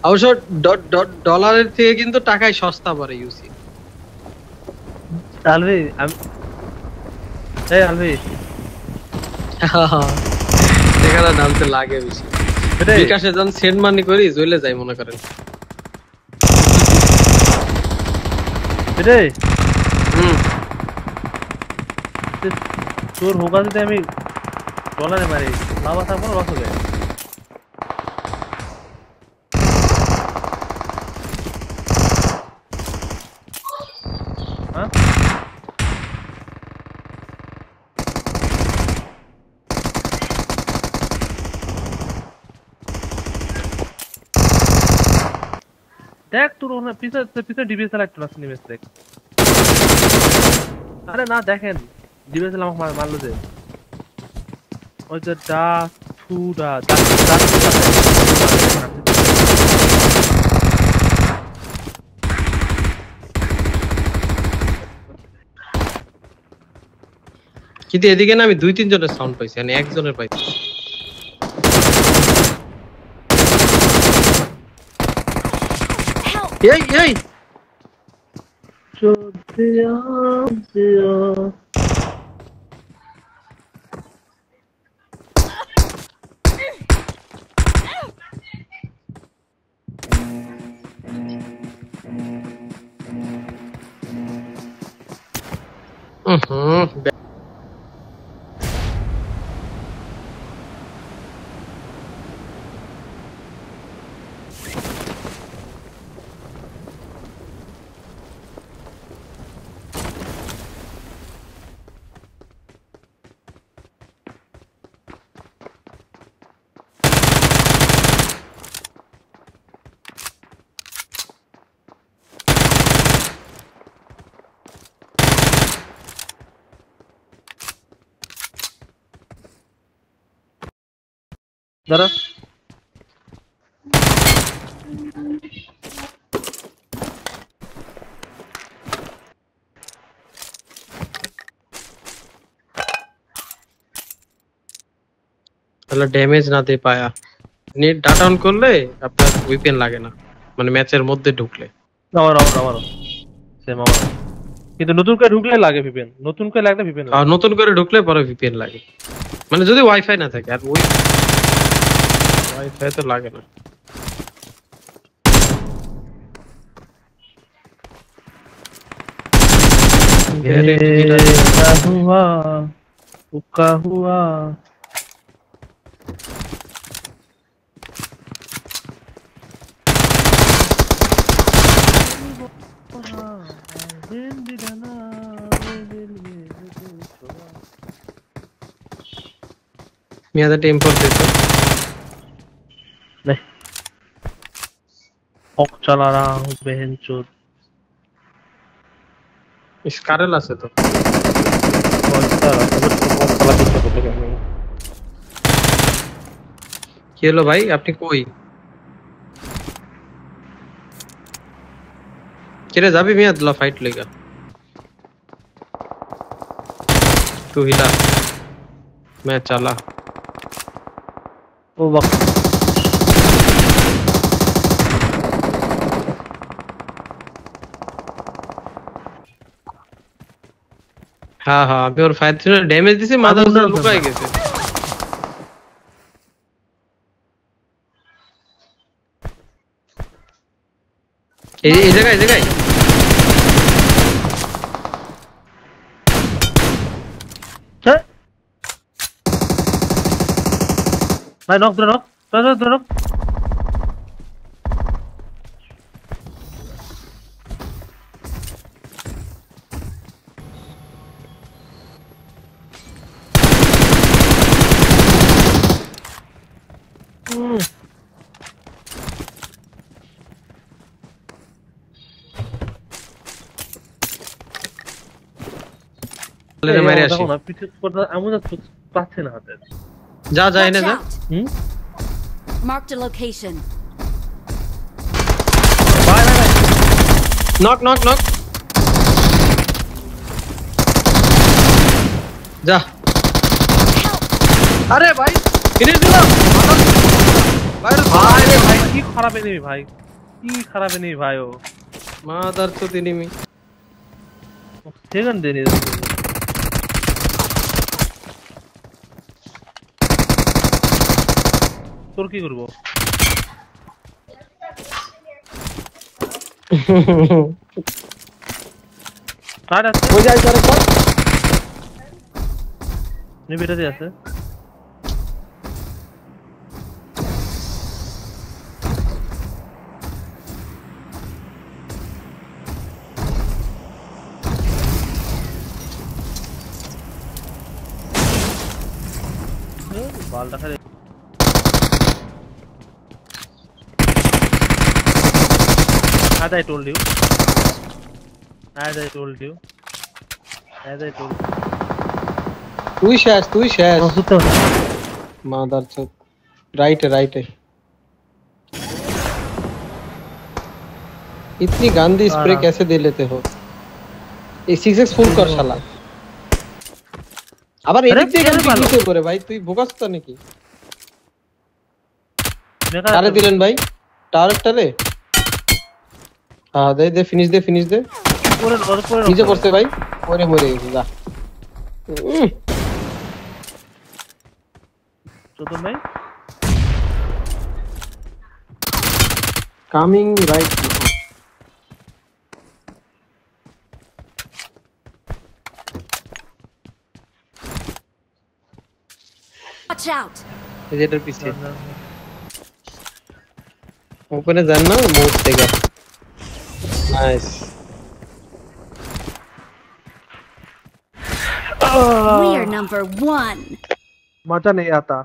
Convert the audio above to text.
অবশ্য ডলারের থেকে কিন্তু টাকায় সস্তা পড়ে ইউসি। আলভি আলভি এখানে নামতে লাগে বেশি। বিকাশে যখন সেন্ড মানি করি চলে যাই মনে করেন। তোর হোকা যদি আমি ডলারে মারি লাভ থাকবো লস হবে। দেখ তোর পিছনে ডিবিএস একটা আছে নিমেস দেখ। আরে না দেখেন ডিবিএস আমাকে মারলো যে ওই যে কিন্তু এদিকে না আমি 2-3 জনের সাউন্ড পাইছি, মানে একজনের পাইছি। এই এই দাঁড়া তাহলে ড্যামেজ না দে পায়া। নেট ডাটা অন করলে আপনার উইপেন লাগে না, মানে ম্যাচের মধ্যে ঢুকলে। আমারও সেম আমার, কিন্তু নতুন করে ঢুকলে লাগে ভিপিএন, নতুন করে লাগলে ভিপিএন লাগে। আর নতুন করে ঢুকলে পরে ভিপিএন লাগে, মানে যদি ওয়াইফাই না থাকে। আর ওয়াইফাই তো লাগে না। हुआ मियादा टीम पर देता नहीं ऑक चला रहा हूँ बहनचोद। इस कारेला से तो हेलो भाई আপনি কই কিরে যাবি মিয়া দুলা ফাইট লেগা तू हिला मैं चला ओ वक्त हाँ हाँ अभी और फाइट थी ना डैमेज दिसे मादा से लुकाए गए थे ये जगह भाई नॉक दो नॉक ले मेरे आशी ना पीछे पड़ता आमुदा पाछे ना हाते जा जा इन्हें जा mark the location bye knock जा अरे भाई फिनिश दिला ভাই রে ভাই কি খারাপ এনিমি ভাই, কি খারাপ এনিমি ভাই ও। মাদার তো এনিমি। সেকেন্ড দেনি তোর কি করবো? কার আছে? ওই যাই করে কর। নিবিটাতে আছে। বালটা খালি as I told you, as I told you, as I told you. তুই শেষ মাদার চোদ। राइट है इतनी गंदी स्प्रे कैसे दे लेते हो? ये 6x ফুল কর শালা। আবার এদিক দিয়ে কেন পিছু করে ভাই? তুই বোকাস তো নাকি? আরে দিলেন ভাই টাওয়ারটারে। হ্যাঁ দে ফিনিশ দে করে নিচে পড়ছে ভাই। ওরে মরে গেছে যা। চতুর ভাই কামিং রাইট। Watch out! এটার পিছে ওপরে যান না মোড় থেকে। নাইস। We are number 1. मजा नहीं आता।